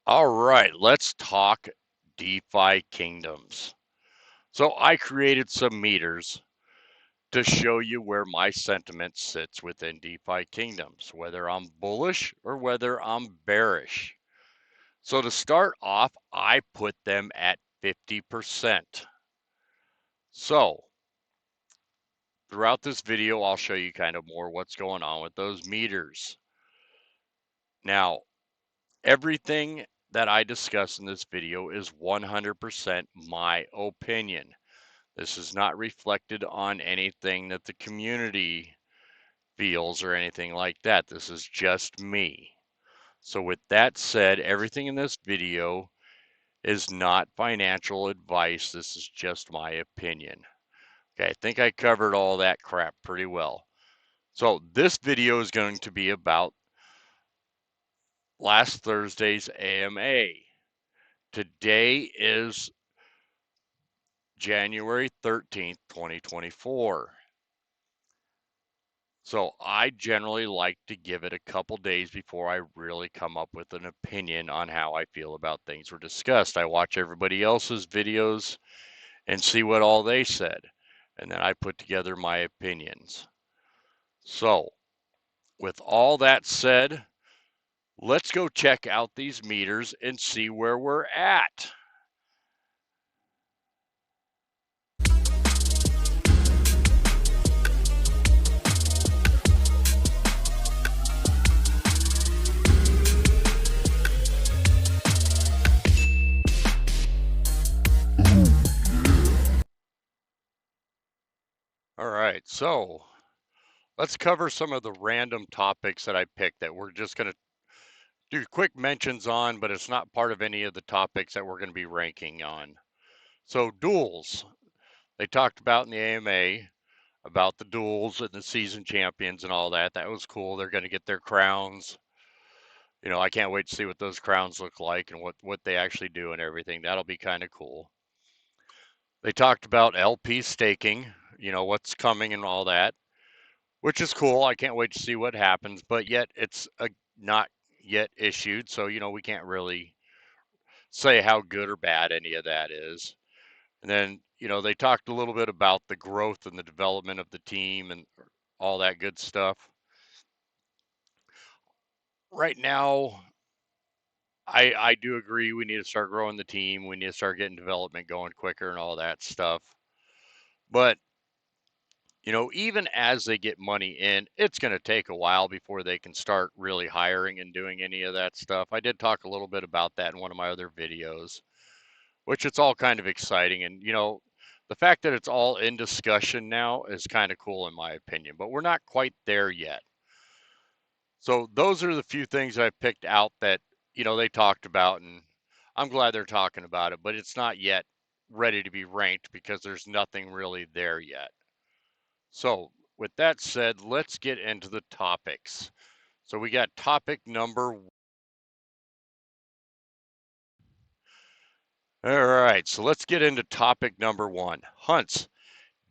All right, let's talk DeFi Kingdoms. So I created some meters to show you where my sentiment sits within DeFi Kingdoms, whether I'm bullish or whether I'm bearish. So to start off, I put them at 50%. So throughout this video, I'll show you kind of more what's going on with those meters. Now, everything that I discuss in this video is 100% my opinion. This is not reflected on anything that the community feels or anything like that. This is just me. So with that said, everything in this video is not financial advice. This is just my opinion. Okay, I think I covered all that crap pretty well. So this video is going to be about last Thursday's AMA. Today is January 13th, 2024. So I generally like to give it a couple days before I really come up with an opinion on how I feel about things were discussed. I watch everybody else's videos and see what all they said, and then I put together my opinions. So with all that said, let's go check out these meters and see where we're at. All right, so let's cover some of the random topics that I picked that we're just going to do quick mentions on, but it's not part of any of the topics that we're going to be ranking on. So duels, they talked about in the AMA about the duels and the season champions and all that. That was cool. They're going to get their crowns. You know, I can't wait to see what those crowns look like and what they actually do and everything. That'll be kind of cool. They talked about LP staking, you know, what's coming and all that, which is cool. I can't wait to see what happens, but yet it's not yet issued. So, you know, we can't really say how good or bad any of that is. And then, you know, they talked a little bit about the growth and the development of the team and all that good stuff. Right now, I do agree we need to start growing the team. We need to start getting development going quicker and all that stuff. But, you know, even as they get money in, it's going to take a while before they can start really hiring and doing any of that stuff. I did talk a little bit about that in one of my other videos, which it's all kind of exciting. And, you know, the fact that it's all in discussion now is kind of cool in my opinion, but we're not quite there yet. So those are the few things I picked out that, you know, they talked about, and I'm glad they're talking about it, but it's not yet ready to be ranked because there's nothing really there yet. So with that said, let's get into the topics. So we got topic number. All right, so let's get into topic number 1. Hunts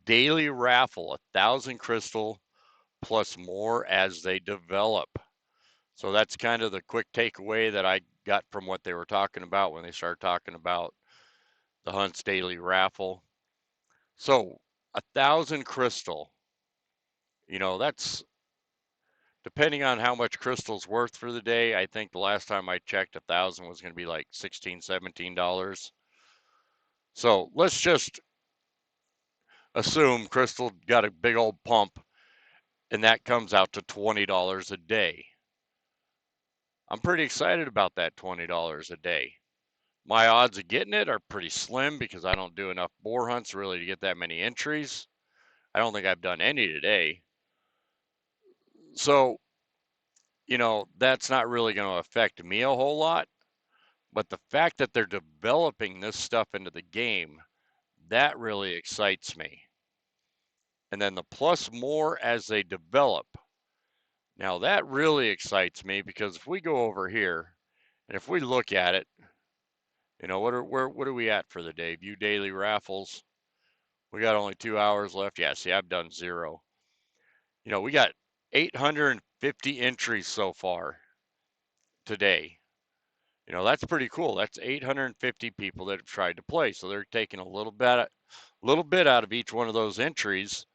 daily raffle, 1,000 crystal plus more as they develop. So that's kind of the quick takeaway that I got from what they were talking about when they started talking about the Hunts daily raffle. So 1,000 crystal, you know, that's depending on how much crystal's worth for the day. I think the last time I checked, 1,000 was going to be like $16, $17. So let's just assume crystal got a big old pump and that comes out to $20 a day. I'm pretty excited about that $20 a day. My odds of getting it are pretty slim because I don't do enough boar hunts really to get that many entries. I don't think I've done any today. So, you know, that's not really going to affect me a whole lot. But the fact that they're developing this stuff into the game, that really excites me. And then the plus more as they develop. Now that really excites me because if we go over here and if we look at it, you know, what are we at for the day? View daily raffles. We got only 2 hours left. Yeah, see, I've done 0. You know, we got 850 entries so far today. You know, that's pretty cool. That's 850 people that have tried to play. So they're taking a little bit out of each one of those entries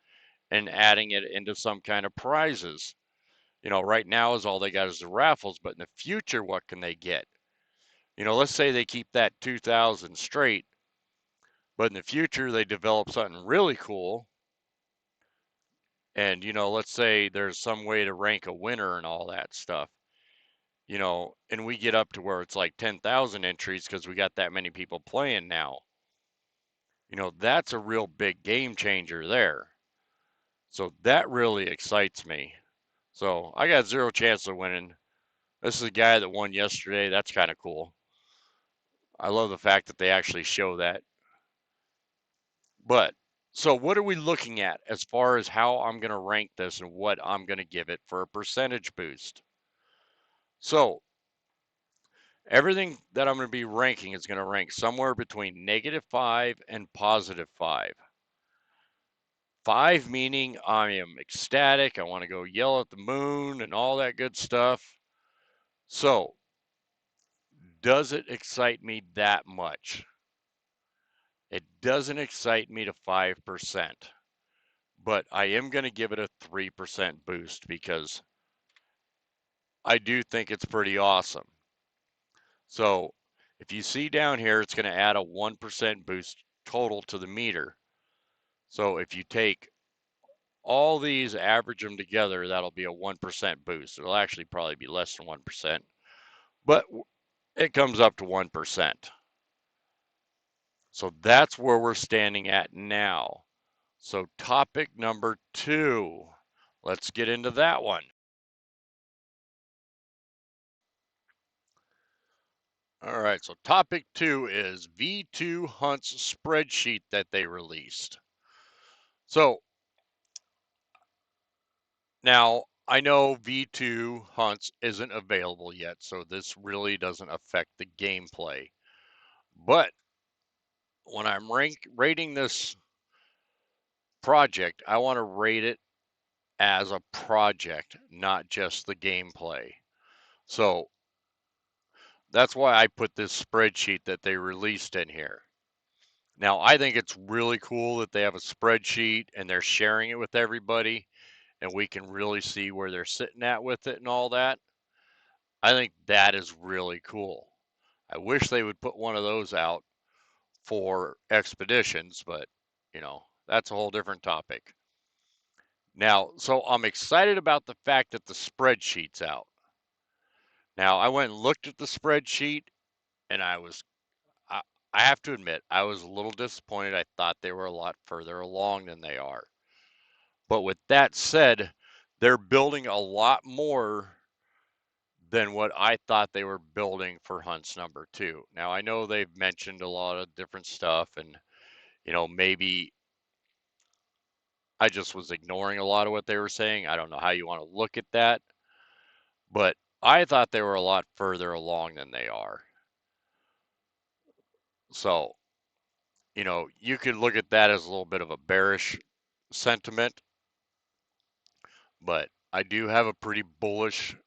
and adding it into some kind of prizes. You know, right now is all they got is the raffles, but in the future, what can they get? You know, let's say they keep that 2,000 straight, but in the future they develop something really cool. And, you know, let's say there's some way to rank a winner and all that stuff, you know, and we get up to where it's like 10,000 entries because we got that many people playing now. You know, that's a real big game changer there. So that really excites me. So I got zero chance of winning. This is a guy that won yesterday. That's kind of cool. I love the fact that they actually show that. But so what are we looking at as far as how I'm going to rank this and what I'm going to give it for a percentage boost? So everything that I'm going to be ranking is going to rank somewhere between -5 and +5. 5 meaning I am ecstatic. I want to go yell at the moon and all that good stuff. So does it excite me that much? It doesn't excite me to 5%, but I am going to give it a 3% boost because I do think it's pretty awesome. So if you see down here, it's going to add a 1% boost total to the meter. So if you take all these, average them together, that'll be a 1% boost. It'll actually probably be less than 1%, but it comes up to 1%. So that's where we're standing at now. So topic number 2, let's get into that one. All right, so topic 2 is V2 Hunt's spreadsheet that they released. So now I know V2 Hunts isn't available yet, so this really doesn't affect the gameplay. But when I'm rating this project, I want to rate it as a project, not just the gameplay. So that's why I put this spreadsheet that they released in here. Now, I think it's really cool that they have a spreadsheet and they're sharing it with everybody and we can really see where they're sitting at with it and all that. I think that is really cool. I wish they would put one of those out for expeditions, but you know, that's a whole different topic. Now, so I'm excited about the fact that the spreadsheet's out. Now, I went and looked at the spreadsheet and I, I have to admit, I was a little disappointed. I thought they were a lot further along than they are. But with that said, they're building a lot more than what I thought they were building for Hunts number 2. Now, I know they've mentioned a lot of different stuff, and, you know, maybe I just was ignoring a lot of what they were saying. I don't know how you want to look at that, but I thought they were a lot further along than they are. So, you know, you could look at that as a little bit of a bearish sentiment, but I do have a pretty bullish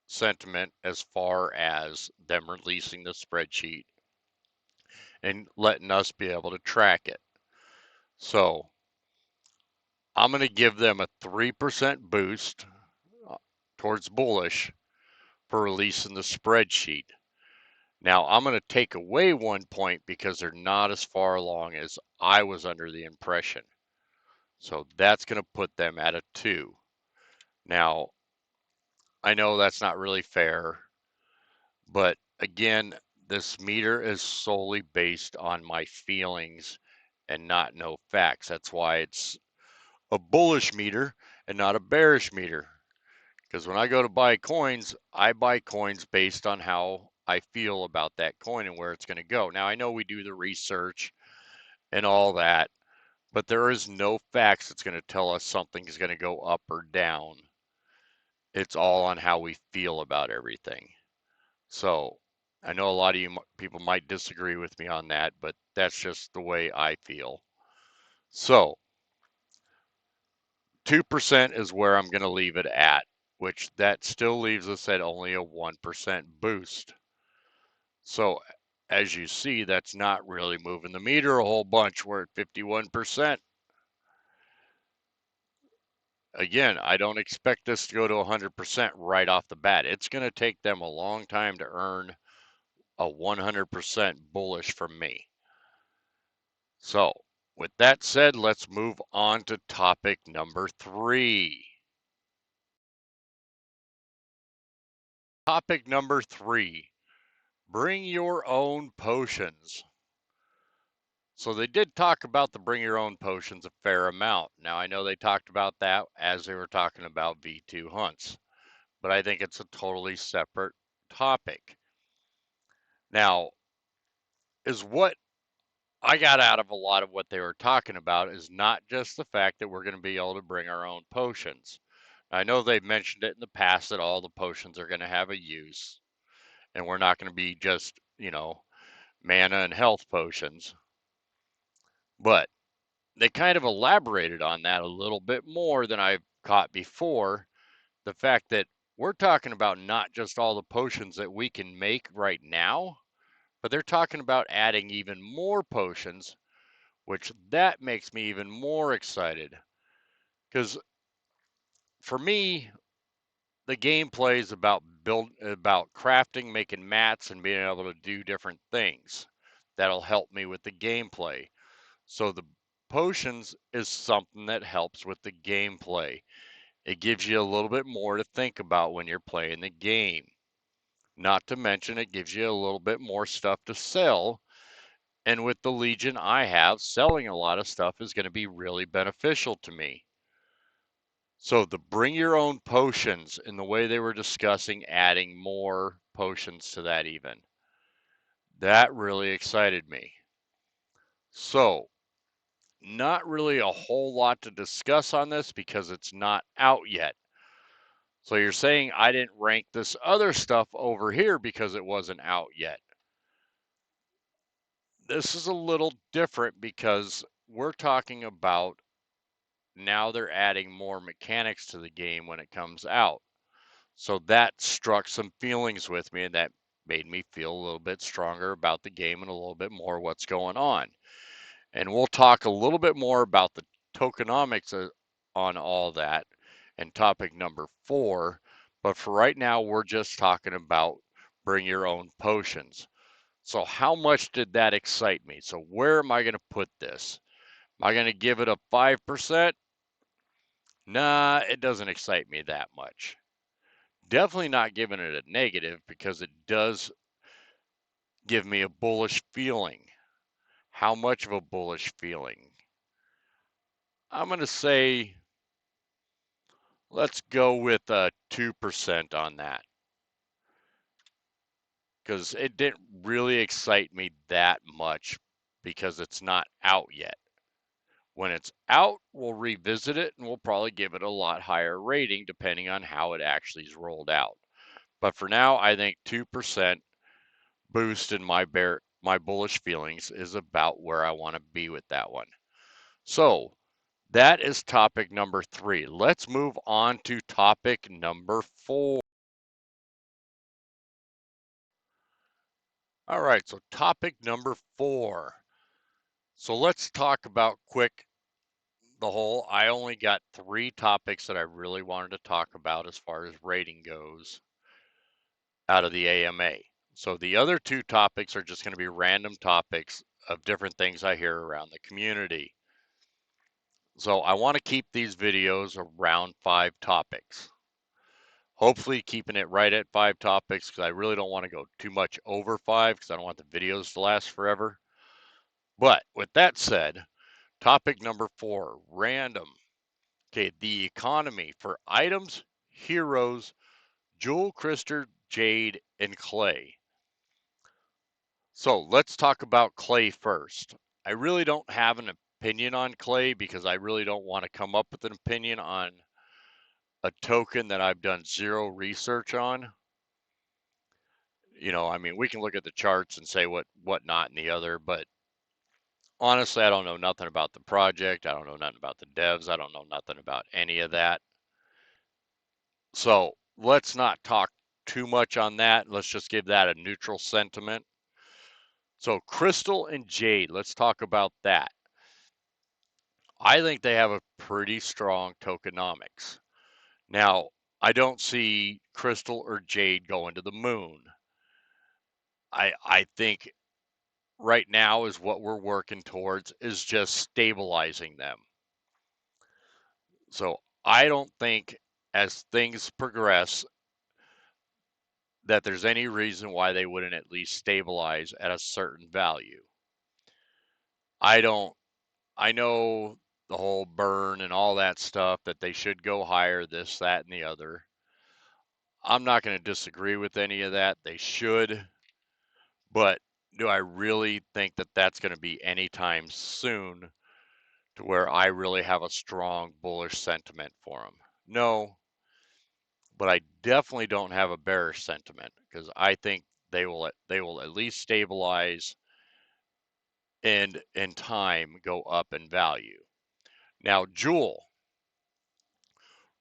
sentiment as far as them releasing the spreadsheet and letting us be able to track it. So I'm going to give them a 3% boost towards bullish for releasing the spreadsheet. Now I'm going to take away 1 point because they're not as far along as I was under the impression. So that's going to put them at a 2. Now, I know that's not really fair, but again, this meter is solely based on my feelings and not no facts. That's why it's a bullish meter and not a bearish meter. Because when I go to buy coins, I buy coins based on how I feel about that coin and where it's going to go. Now, I know we do the research and all that, but there is no facts that's going to tell us something is going to go up or down. It's all on how we feel about everything. So I know a lot of you people might disagree with me on that, but that's just the way I feel. So 2% is where I'm going to leave it at, which that still leaves us at only a 1% boost. So as you see, that's not really moving the meter a whole bunch. We're at 51%. Again, I don't expect this to go to 100% right off the bat. It's going to take them a long time to earn a 100% bullish from me. So with that said, let's move on to topic number 3. Topic number 3, bring your own potions. So they did talk about the bring your own potions a fair amount. Now I know they talked about that as they were talking about V2 hunts, but I think it's a totally separate topic. Now, is what I got out of a lot of what they were talking about is not just the fact that we're going to be able to bring our own potions. I know they've mentioned it in the past that all the potions are going to have a use, and we're not going to be just, mana and health potions. But they kind of elaborated on that a little bit more than I've caught before. The fact that we're talking about not just all the potions that we can make right now, but they're talking about adding even more potions, which that makes me even more excited. Because for me, the gameplay is about crafting, making mats, and being able to do different things. That'll help me with the gameplay. So the potions is something that helps with the gameplay. It gives you a little bit more to think about when you're playing the game. Not to mention, it gives you a little bit more stuff to sell. And with the Legion I have, selling a lot of stuff is going to be really beneficial to me. So the bring your own potions, in the way they were discussing adding more potions to that even, that really excited me. So not really a whole lot to discuss on this because it's not out yet. So you're saying I didn't rank this other stuff over here because it wasn't out yet. This is a little different because we're talking about now they're adding more mechanics to the game when it comes out. So that struck some feelings with me, and that made me feel a little bit stronger about the game and a little bit more what's going on. And we'll talk a little bit more about the tokenomics on all that and topic number 4. But for right now, we're just talking about bring your own potions. So how much did that excite me? So where am I going to put this? Am I going to give it a 5%? Nah, it doesn't excite me that much. Definitely not giving it a negative because it does give me a bullish feeling. How much of a bullish feeling? I'm going to say, let's go with 2% on that. Because it didn't really excite me that much because it's not out yet. When it's out, we'll revisit it and we'll probably give it a lot higher rating depending on how it actually is rolled out. But for now, I think 2% boost in my bullish feelings is about where I want to be with that one. So that is topic number 3. Let's move on to topic number 4. All right, so topic number 4. So let's talk about quick I only got 3 topics that I really wanted to talk about as far as rating goes out of the AMA. So the other 2 topics are just going to be random topics of different things I hear around the community. So I want to keep these videos around 5 topics. Hopefully keeping it right at 5 topics because I really don't want to go too much over 5 because I don't want the videos to last forever. But with that said, topic number 4, random. Okay, the economy for items, heroes, jewel, crystal, jade, and clay. So let's talk about clay first. I really don't have an opinion on clay because I really don't want to come up with an opinion on a token that I've done 0 research on. I mean, we can look at the charts and say what not and the other, but honestly, I don't know nothing about the project. I don't know nothing about the devs. I don't know nothing about any of that. So let's not talk too much on that. Let's just give that a neutral sentiment. So crystal and jade, let's talk about that. I think they have a pretty strong tokenomics. Now, I don't see crystal or jade going to the moon. I think right now is what we're working towards is just stabilizing them. So I don't think as things progress that there's any reason why they wouldn't at least stabilize at a certain value. I don't, I know the whole burn and all that stuff that they should go higher, this, that, and the other. I'm not going to disagree with any of that. They should, but do I really think that that's going to be anytime soon to where I really have a strong bullish sentiment for them? No, but I definitely don't have a bearish sentiment because I think they will at least stabilize and in time go up in value. Now, Jewel,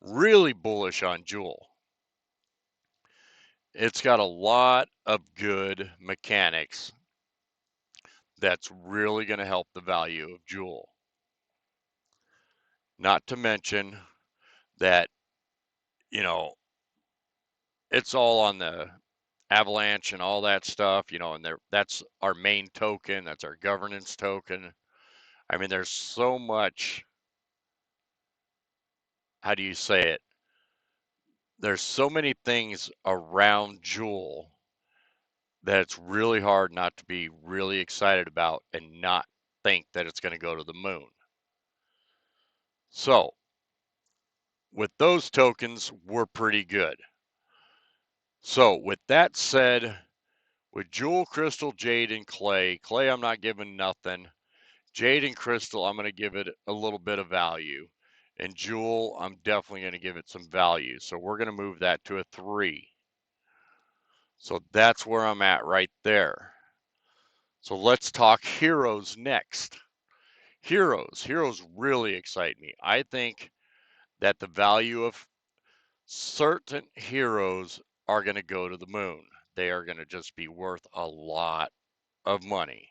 really bullish on Jewel. It's got a lot of good mechanics that's really going to help the value of Jewel. Not to mention that, it's all on the Avalanche and all that stuff, and that's our main token, that's our governance token. I mean, there's so much, how do you say it? There's so many things around Jewel that it's really hard not to be really excited about and not think that it's going to go to the moon. So, with those tokens, we're pretty good. So, with that said, with Jewel, Crystal, Jade, and Clay, I'm not giving nothing. Jade and Crystal, I'm going to give it a little bit of value. And Jewel, I'm definitely going to give it some value. So, we're going to move that to a 3. So, that's where I'm at right there. So, let's talk heroes next. Heroes really excite me. I think that the value of certain heroes are going to go to the moon. They are going to just be worth a lot of money.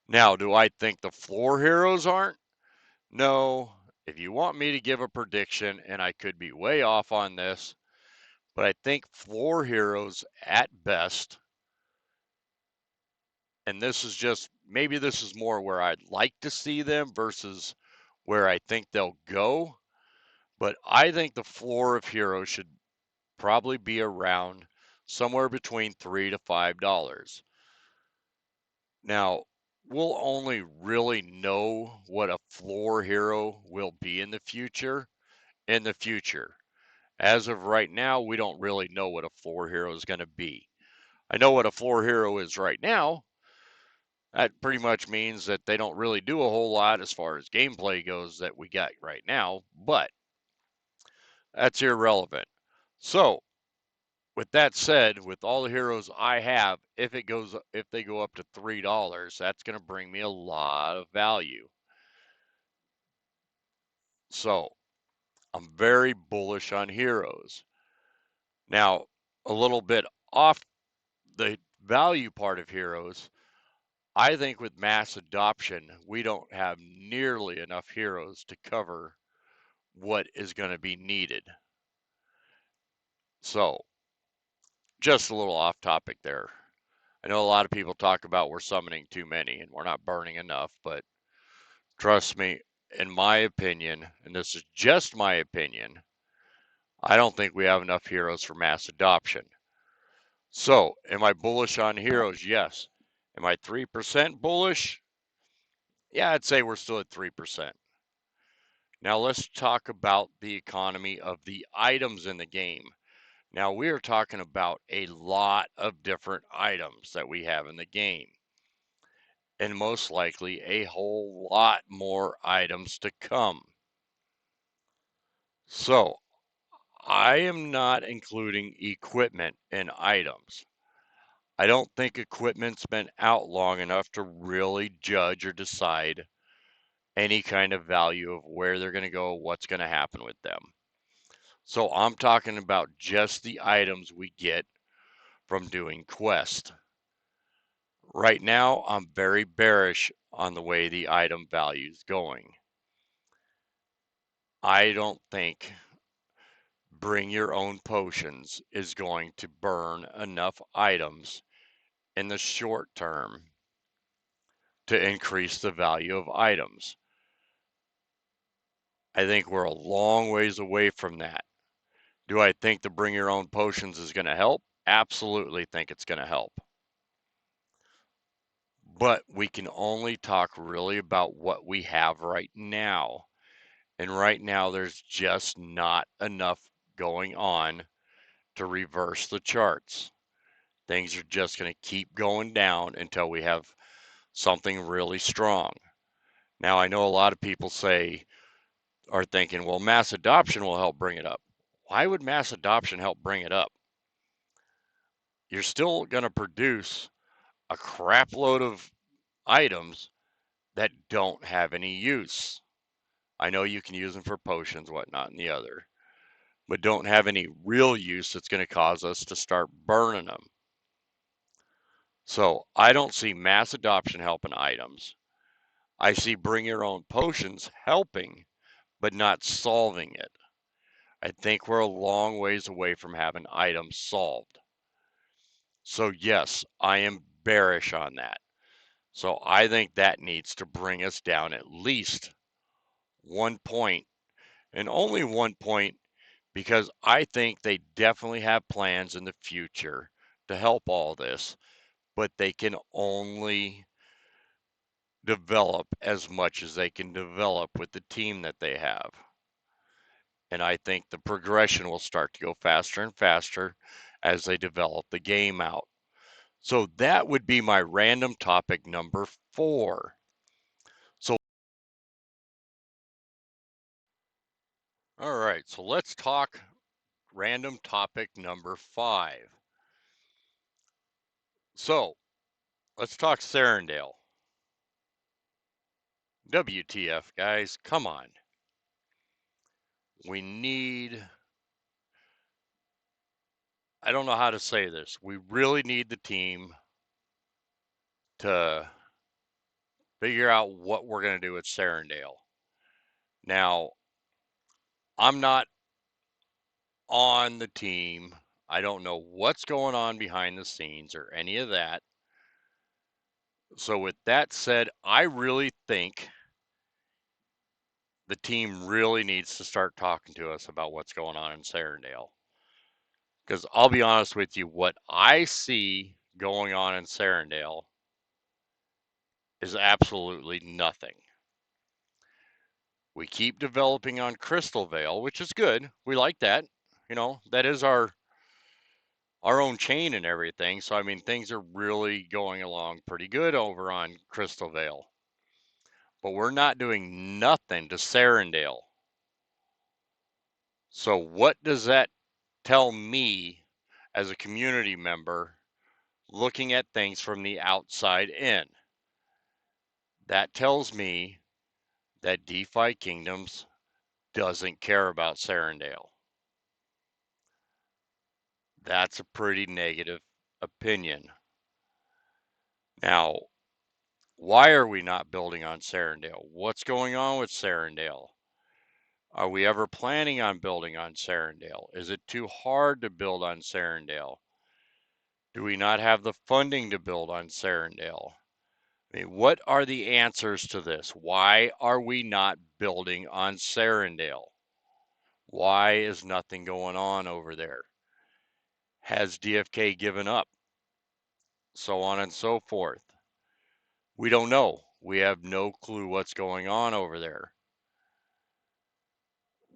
Now, do I think the floor heroes aren't? No. If you want me to give a prediction, and I could be way off on this, but I think floor heroes at best, and this is just, maybe this is more where I'd like to see them versus where I think they'll go. But I think the floor of heroes should probably be around somewhere between $3 to $5. Now, we'll only really know what a floor hero will be in the future. As of right now, we don't really know what a floor hero is going to be. I know what a floor hero is right now. That pretty much means that they don't really do a whole lot as far as gameplay goes that we got right now, but that's irrelevant. So, with that said, with all the heroes I have, if they go up to $3, that's going to bring me a lot of value. So, I'm very bullish on heroes. Now, a little bit off the value part of heroes, I think with mass adoption, we don't have nearly enough heroes to cover what is going to be needed. So, just a little off topic there. I know a lot of people talk about we're summoning too many and we're not burning enough, but trust me, in my opinion, and this is just my opinion, I don't think we have enough heroes for mass adoption. So, am I bullish on heroes? Yes. Am I 3% bullish? Yeah, I'd say we're still at 3%. Now, let's talk about the economy of the items in the game. Now, we are talking about a lot of different items that we have in the game, and most likely a whole lot more items to come. So, I am not including equipment in items. I don't think equipment's been out long enough to really judge or decide any kind of value of where they're going to go, what's going to happen with them. So I'm talking about just the items we get from doing quest. Right now, I'm very bearish on the way the item value is going. I don't think bring your own potions is going to burn enough items in the short term to increase the value of items. I think we're a long ways away from that. Do I think the bring your own potions is going to help? Absolutely think it's going to help. But we can only talk really about what we have right now. And right now, there's just not enough going on to reverse the charts. Things are just going to keep going down until we have something really strong. Now, I know a lot of people are thinking, well, mass adoption will help bring it up. Why would mass adoption help bring it up? You're still going to produce a crap load of items that don't have any use. I know you can use them for potions, whatnot, and the other, but don't have any real use that's going to cause us to start burning them. So I don't see mass adoption helping items. I see bring your own potions helping, but not solving it. I think we're a long ways away from having items solved. So yes, I am bearish on that. So I think that needs to bring us down at least 1 point, and only 1 point, because I think they definitely have plans in the future to help all this, but they can only develop as much as they can develop with the team that they have. And I think the progression will start to go faster and faster as they develop the game out. So that would be my random topic number 4. So, all right, so let's talk random topic number 5. So, let's talk Sarandale. WTF, guys, come on. We need, I don't know how to say this. We really need the team to figure out what we're going to do with Sarandale. Now, I'm not on the team. I don't know what's going on behind the scenes or any of that. So, with that said, I really think the team really needs to start talking to us about what's going on in Sarandale. Because I'll be honest with you, what I see going on in Sarandale is absolutely nothing. We keep developing on Crystal Vale, which is good. We like that. You know, that is our own chain and everything. So I mean, things are really going along pretty good over on Crystal Vale. But we're not doing nothing to Sarandale. So what does that tell me as a community member looking at things from the outside in? That tells me that DeFi Kingdoms doesn't care about Sarandale. That's a pretty negative opinion. Now, why are we not building on Sarandale? What's going on with Sarandale? Are we ever planning on building on Sarandale? Is it too hard to build on Sarandale? Do we not have the funding to build on Sarandale? I mean, what are the answers to this? Why are we not building on Sarandale? Why is nothing going on over there? Has DFK given up? So on and so forth. We don't know. We have no clue what's going on over there.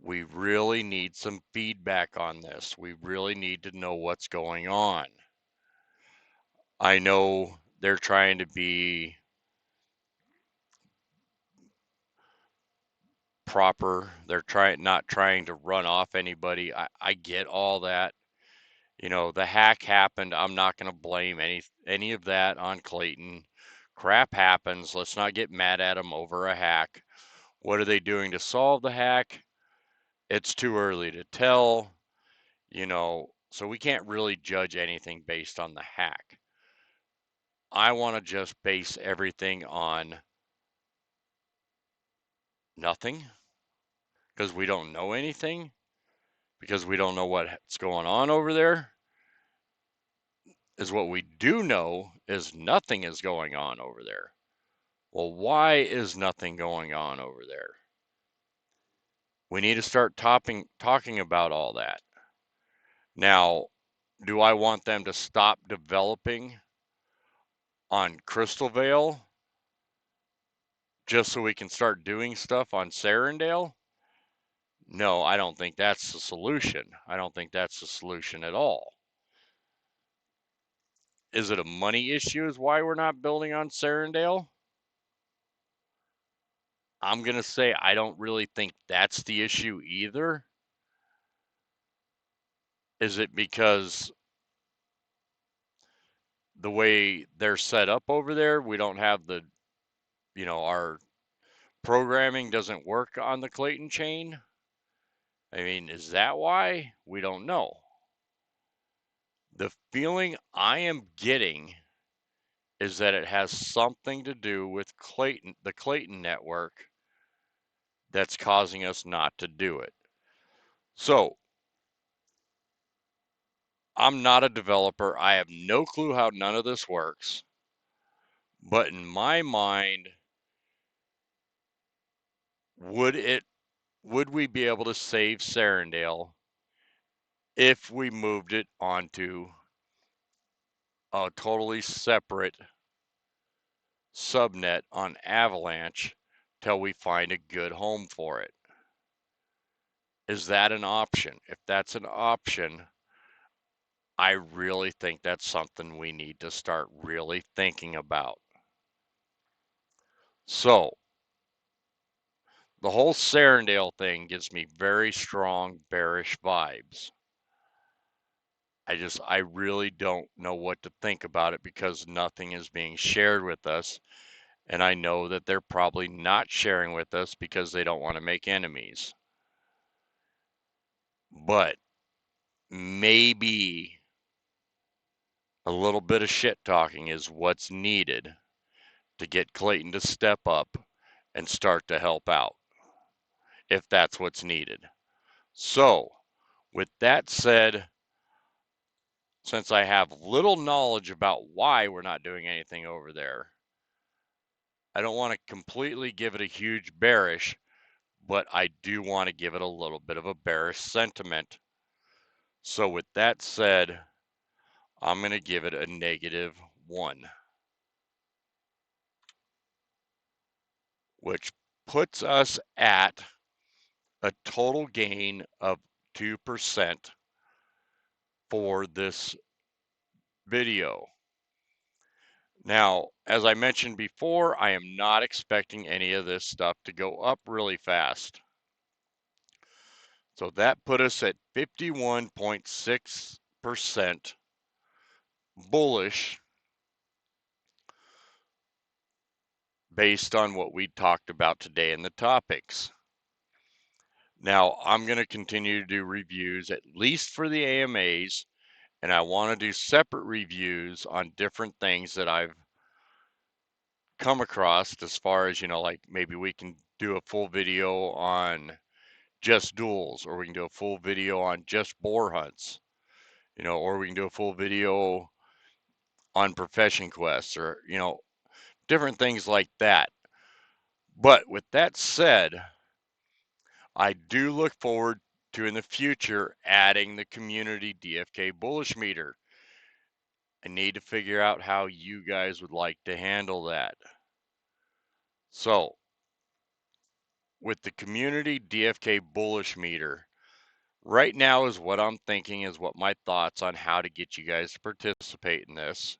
We really need some feedback on this. We really need to know what's going on. I know they're trying to be proper. They're not trying to run off anybody. I get all that. You know, the hack happened. I'm not going to blame any of that on Klaytn. Crap happens. Let's not get mad at them over a hack. What are they doing to solve the hack? It's too early to tell. You know, so we can't really judge anything based on the hack. I want to just base everything on nothing because we don't know anything, because we don't know what's going on over there. Is what we do know is nothing is going on over there. Well, why is nothing going on over there? We need to start talking about all that. Now, do I want them to stop developing on Crystal Vale just so we can start doing stuff on Sarandale? No, I don't think that's the solution. I don't think that's the solution at all. Is it a money issue is why we're not building on Sarandale? I'm going to say I don't really think that's the issue either. Is it because the way they're set up over there, we don't have the, our programming doesn't work on the Klaytn chain? I mean, is that why? We don't know. The feeling I am getting is that it has something to do with the Klaytn network that's causing us not to do it. So, I'm not a developer. I have no clue how none of this works. But in my mind, would we be able to save Sarandale if we moved it onto a totally separate subnet on Avalanche till we find a good home for it? Is that an option? If that's an option, I really think that's something we need to start really thinking about. So, the whole Sarandale thing gives me very strong bearish vibes. I really don't know what to think about it because nothing is being shared with us. And I know that they're probably not sharing with us because they don't want to make enemies. But maybe a little bit of shit talking is what's needed to get Klaytn to step up and start to help out, if that's what's needed. So, with that said, since I have little knowledge about why we're not doing anything over there, I don't want to completely give it a huge bearish, but I do want to give it a little bit of a bearish sentiment. So with that said, I'm going to give it a -1, which puts us at a total gain of 2% for this video. Now, as I mentioned before, I am not expecting any of this stuff to go up really fast. So that put us at 51.6% bullish based on what we talked about today in the topics. Now, I'm going to continue to do reviews, at least for the AMAs, and I want to do separate reviews on different things that I've come across as far as, like maybe we can do a full video on just duels, or we can do a full video on just boar hunts, or we can do a full video on profession quests, or, different things like that. But with that said, I do look forward to in the future adding the community DFK Bullish meter. I need to figure out how you guys would like to handle that. So, with the community DFK Bullish meter, right now is what I'm thinking, is what my thoughts on how to get you guys to participate in this.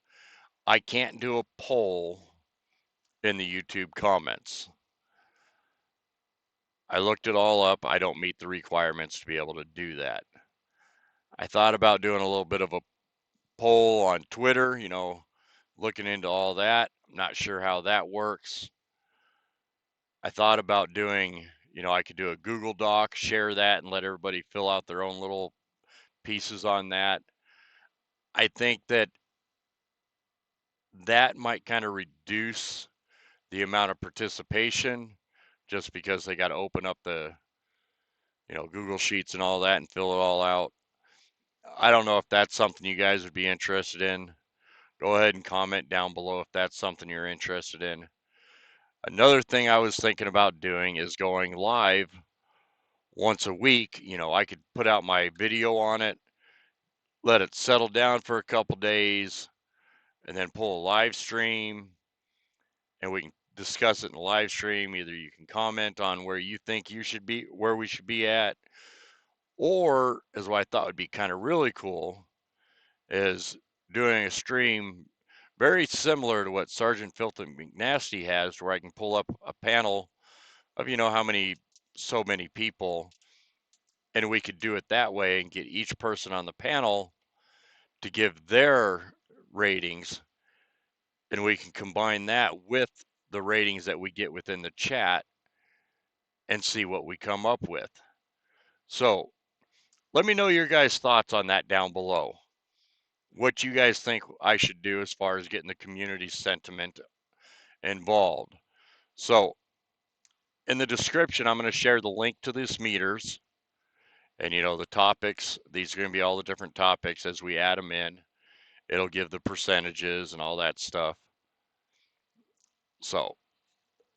I can't do a poll in the YouTube comments. I looked it all up. I don't meet the requirements to be able to do that. I thought about doing a little bit of a poll on Twitter, looking into all that. I'm not sure how that works. I thought about doing, I could do a Google Doc, share that, and let everybody fill out their own little pieces on that. I think that that might kind of reduce the amount of participation just because they got to open up the, Google Sheets and all that and fill it all out. I don't know if that's something you guys would be interested in. Go ahead and comment down below if that's something you're interested in. Another thing I was thinking about doing is going live once a week. I could put out my video on it, let it settle down for a couple days, and then pull a live stream, and we can discuss it in the live stream. Either you can comment on where you think where we should be at, or as what I thought would be kind of really cool is doing a stream very similar to what Sergeant Filthy McNasty has, where I can pull up a panel of so many people, and we could do it that way and get each person on the panel to give their ratings, and we can combine that with the ratings that we get within the chat and see what we come up with. So let me know your guys' thoughts on that down below. What you guys think I should do as far as getting the community sentiment involved. So in the description, I'm going to share the link to these meters and, the topics. These are going to be all the different topics as we add them in. It'll give the percentages and all that stuff. So,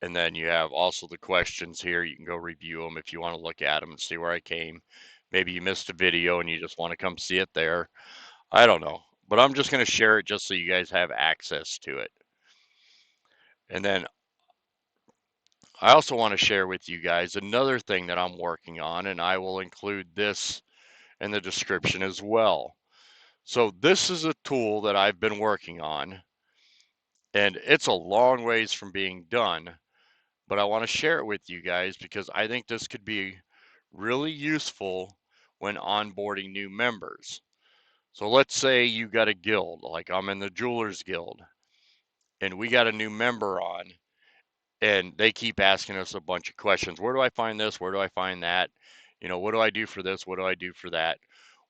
and then you have also the questions here. You can go review them if you want to look at them and see where I came. Maybe you missed a video and you just want to come see it there. I don't know, but I'm just going to share it just so you guys have access to it. And then I also want to share with you guys another thing that I'm working on, and I will include this in the description as well. So this is a tool that I've been working on, and it's a long ways from being done, but I want to share it with you guys because I think this could be really useful when onboarding new members. So let's say you got a guild, like I'm in the Jewelers Guild, and we got a new member on, and they keep asking us a bunch of questions. Where do I find this? Where do I find that? What do I do for this? What do I do for that?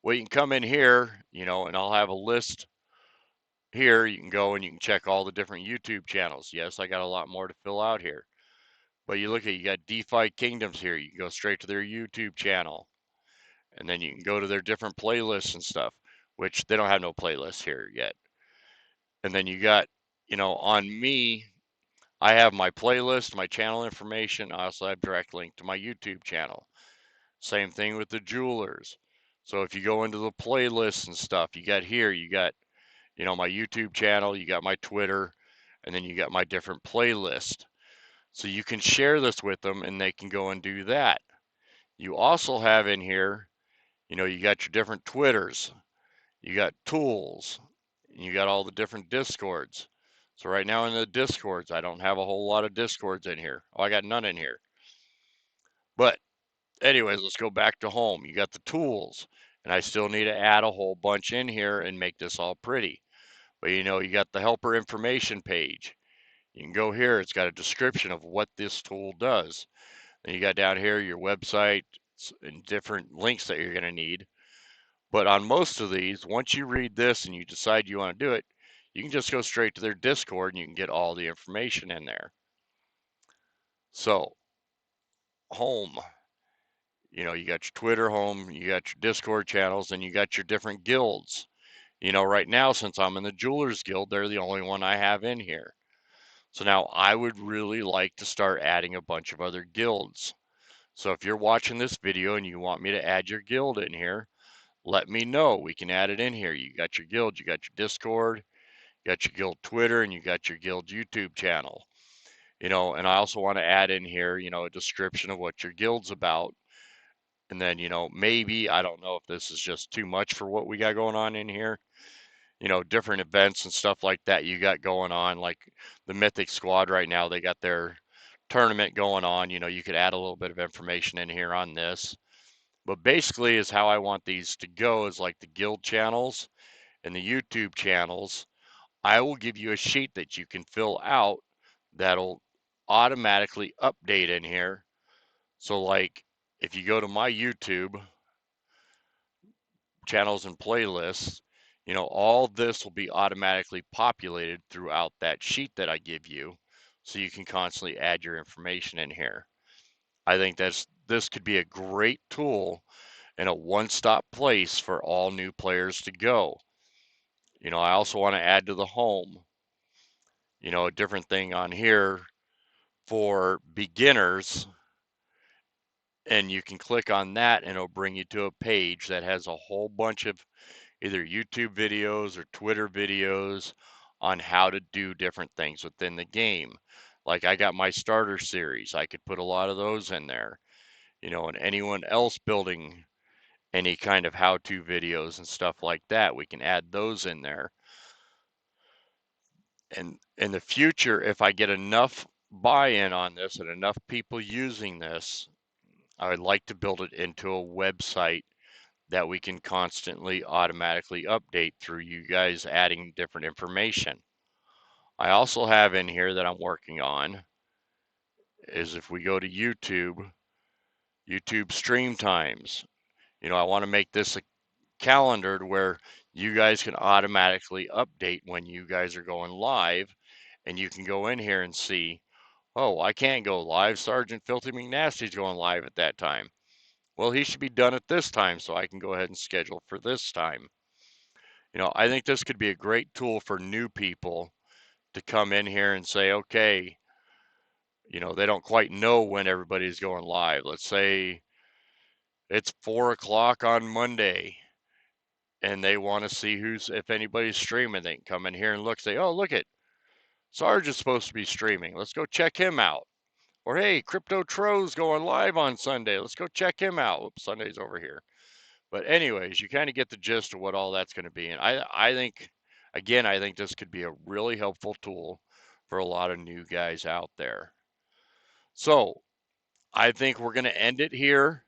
Well, you can come in here, and I'll have a list here. You can go and you can check all the different YouTube channels. Yes, I got a lot more to fill out here. But you got DeFi Kingdoms here. You can go straight to their YouTube channel. And then you can go to their different playlists and stuff, which they don't have no playlists here yet. And then you got, on me, I have my playlist, my channel information. I also have direct link to my YouTube channel. Same thing with the jewelers. So if you go into the playlists and stuff, you got my YouTube channel, you got my Twitter, and then you got my different playlist. So you can share this with them and they can go and do that. You also have in here, you got your different Twitters, you got tools, and you got all the different Discords. So right now in the Discords, I don't have a whole lot of Discords in here. Oh, I got none in here. But anyways, let's go back to home. You got the tools, and I still need to add a whole bunch in here and make this all pretty. But you got the helper information page. You can go here. It's got a description of what this tool does. And you got down here your website and different links that you're going to need. But on most of these, once you read this and you decide you want to do it, you can just go straight to their Discord and you can get all the information in there. So, home, you got your Twitter home, you got your Discord channels, and you got your different guilds. Right now, since I'm in the Jewelers Guild, they're the only one I have in here. So now I would really like to start adding a bunch of other guilds. So if you're watching this video and you want me to add your guild in here, let me know. We can add it in here. You got your guild, you got your Discord, you got your guild Twitter, and you got your guild YouTube channel. And I also want to add in here, a description of what your guild's about. And then, maybe, I don't know if this is just too much for what we got going on in here, different events and stuff like that you got going on, like the Mythic Squad right now, they got their tournament going on. You could add a little bit of information in here on this. But basically is how I want these to go is like the guild channels and the YouTube channels. I will give you a sheet that you can fill out that'll automatically update in here. So like if you go to my YouTube channels and playlists, You know, all this will be automatically populated throughout that sheet that I give you, so you can constantly add your information in here. I think this could be a great tool and a one-stop place for all new players to go. You know, I also want to add to the home, you know, a different thing on here for beginners, and you can click on that and it'll bring you to a page that has a whole bunch of either YouTube videos or Twitter videos on how to do different things within the game. Like I got my starter series, I could put a lot of those in there, you know, and anyone else building any kind of how-to videos and stuff like that, we can add those in there. And in the future, if I get enough buy-in on this and enough people using this, I would like to build it into a website that we can constantly automatically update through you guys adding different information. I also have in here that I'm working on is if we go to YouTube stream times, you know, I want to make this a calendar where you guys can automatically update when you guys are going live, and you can go in here and see, oh, I can't go live. Sergeant Filthy McNasty's going live at that time. Well, he should be done at this time, so I can go ahead and schedule for this time. You know, I think this could be a great tool for new people to come in here and say, okay, you know, they don't quite know when everybody's going live. Let's say it's 4 o'clock on Monday and they want to see if anybody's streaming. They can come in here and look, say, oh, look it, Sarge is supposed to be streaming. Let's go check him out. Or, hey, Crypto Tro's going live on Sunday. Let's go check him out. Oops, Sunday's over here. But anyways, you kind of get the gist of what all that's going to be. And I think, again, I think this could be a really helpful tool for a lot of new guys out there. So I think we're going to end it here.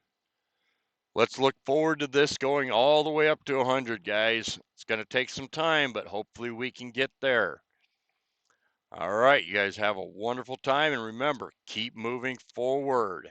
Let's look forward to this going all the way up to 100, guys. It's going to take some time, but hopefully we can get there. All right, you guys have a wonderful time. And remember, keep moving forward.